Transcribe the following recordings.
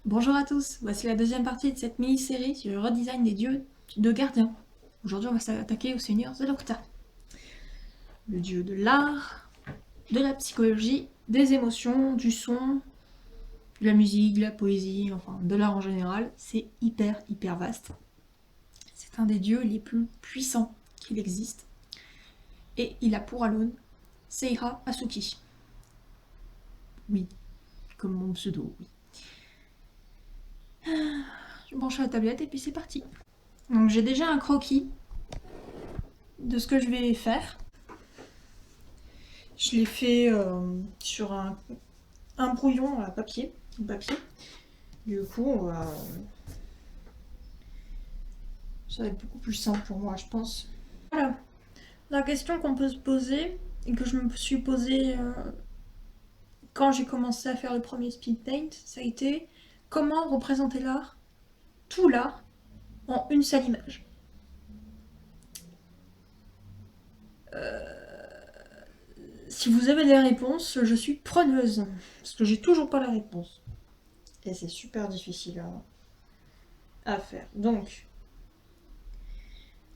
Bonjour à tous, voici la deuxième partie de cette mini-série sur le redesign des dieux de gardiens. Aujourd'hui on va s'attaquer au seigneur Zelokta, le dieu de l'art, de la psychologie, des émotions, du son, de la musique, de la poésie, enfin de l'art en général. C'est hyper vaste. C'est un des dieux les plus puissants qu'il existe. Et il a pour alone Seira Asuki. Oui, comme mon pseudo, oui. Je branche la tablette et puis c'est parti. Donc j'ai déjà un croquis de ce que je vais faire. Je l'ai fait sur un brouillon à papier. Du coup, ça va être beaucoup plus simple pour moi, je pense. Voilà. La question qu'on peut se poser, et que je me suis posée quand j'ai commencé à faire le premier speed paint, ça a été comment représenter l'art, tout l'art, en une seule image. Si vous avez des réponses, je suis preneuse, parce que j'ai toujours pas la réponse. Et c'est super difficile à faire. Donc,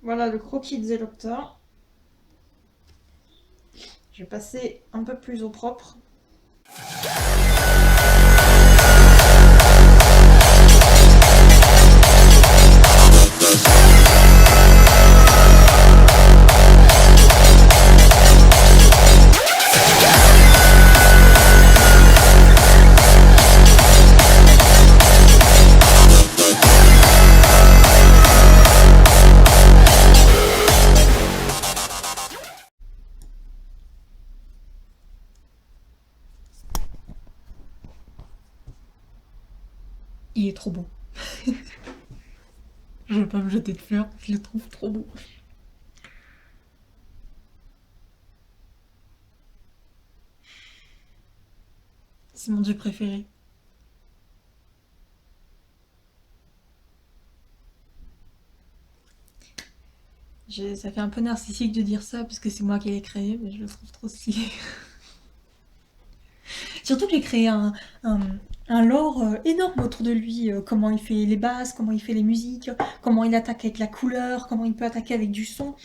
voilà le croquis de Zelokta. Je vais passer un peu plus au propre. Il est trop beau. Je vais pas me jeter de fleurs, je le trouve trop beau. C'est mon dieu préféré. Ça fait un peu narcissique de dire ça parce que c'est moi qui l'ai créé, mais je le trouve trop stylé. Surtout que j'ai créé un lore énorme autour de lui. Comment il fait les basses, comment il fait les musiques, comment il attaque avec la couleur, comment il peut attaquer avec du son.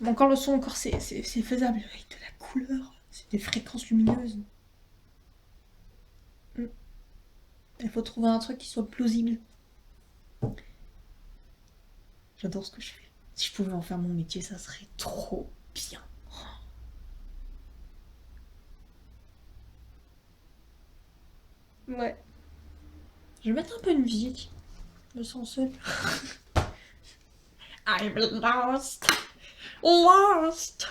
Bon, quand le son encore c'est faisable avec de la couleur, c'est des fréquences lumineuses. Il faut trouver un truc qui soit plausible. J'adore ce que je fais. Si je pouvais en faire mon métier, ça serait trop bien. Ouais. Je vais mettre un peu de musique. Je me sens seule. I'm lost. Lost.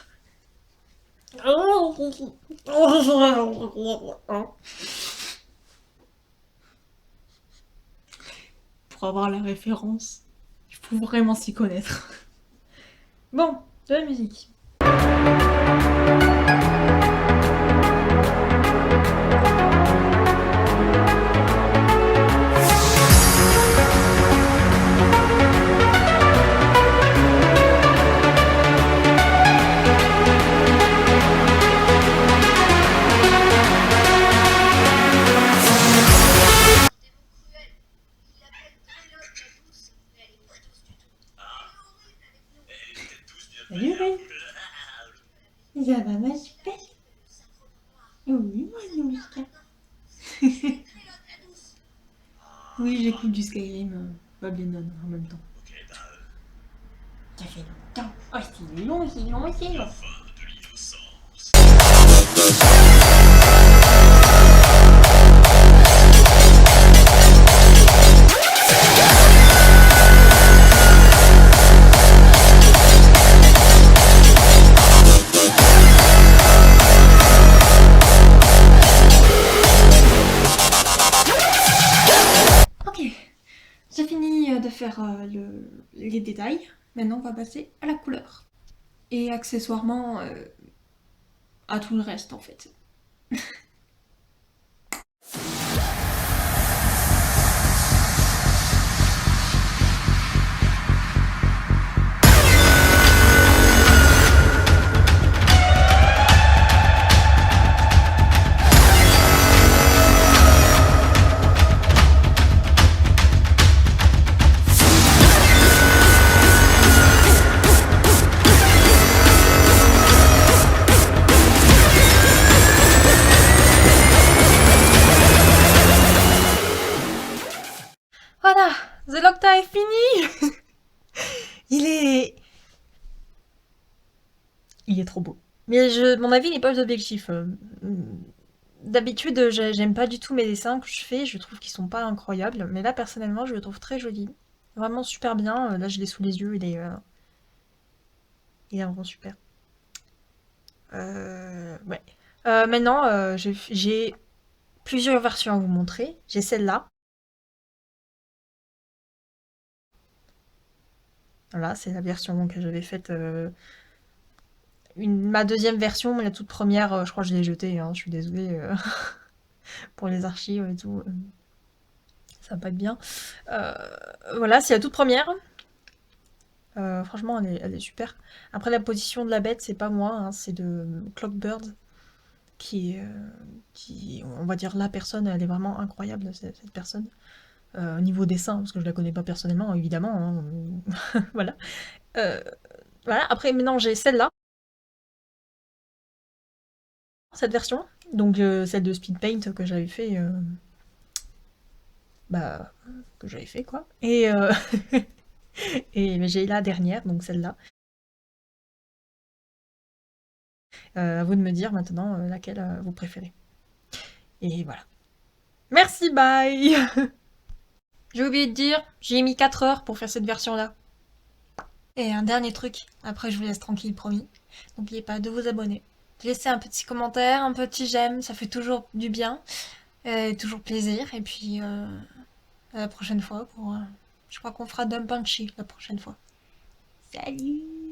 Pour avoir la référence, il faut vraiment s'y connaître. Bon, de la musique. Salut, oui. Ça va, ma super. Oui, moi, Nouska. Oui, j'écoute du Skyrim, pas Bannon en même temps. Ça fait longtemps. Oh, c'est long, c'est long, c'est long. J'ai fini de faire les détails. Maintenant, on va passer à la couleur. Et accessoirement, à tout le reste, en fait. là est fini. Il est... Il est trop beau. Mais mon avis n'est pas objectif. D'habitude, j'aime pas du tout mes dessins que je fais. Je trouve qu'ils sont pas incroyables. Mais là, personnellement, je le trouve très joli. Vraiment super bien. Là, je l'ai sous les yeux. Il est vraiment super. Ouais. Maintenant, j'ai plusieurs versions à vous montrer. J'ai celle-là. Voilà, c'est la version que j'avais faite. Ma deuxième version, mais la toute première, je crois que je l'ai jetée. Hein, je suis désolée pour les archives et tout. Ça va pas être bien. Euh, voilà, c'est la toute première. Franchement, elle est super. Après, la position de la bête, c'est pas moi, hein, c'est de Clockbird, qui, on va dire, la personne, elle est vraiment incroyable, cette personne. Niveau dessin, parce que je la connais pas personnellement, évidemment. Hein. Voilà. Euh, voilà. Après, maintenant, j'ai celle-là, cette version. Donc, celle de Speed Paint que j'avais fait. Bah, que j'avais fait, quoi. Et mais j'ai la dernière, donc celle-là. À vous de me dire maintenant laquelle vous préférez. Et voilà. Merci, bye. J'ai oublié de dire, j'ai mis 4 heures pour faire cette version-là. Et un dernier truc, après je vous laisse tranquille, promis. N'oubliez pas de vous abonner. De laisser un petit commentaire, un petit j'aime, ça fait toujours du bien, toujours plaisir. Et puis à la prochaine fois pour... je crois qu'on fera Dump Punchy la prochaine fois. Salut!